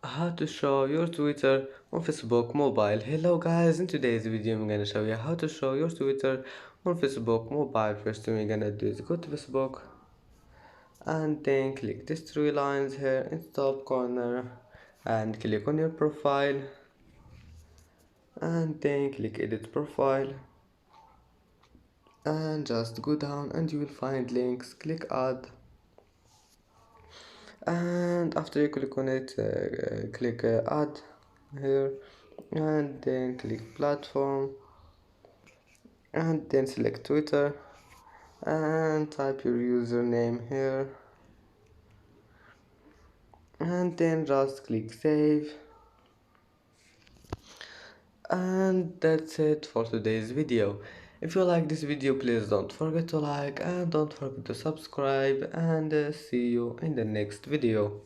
How to show your Twitter on Facebook mobile. Hello guys, in today's video I'm gonna show you how to show your Twitter on Facebook mobile. First thing we're gonna do is go to Facebook and then click these three lines here in the top corner and click on your profile and then click edit profile and just go down and you will find links. Click add and after you click on it click add here and then click platform and then select Twitter and type your username here and then just click save, and that's it for today's video. If you like this video, please don't forget to like and don't forget to subscribe, and see you in the next video.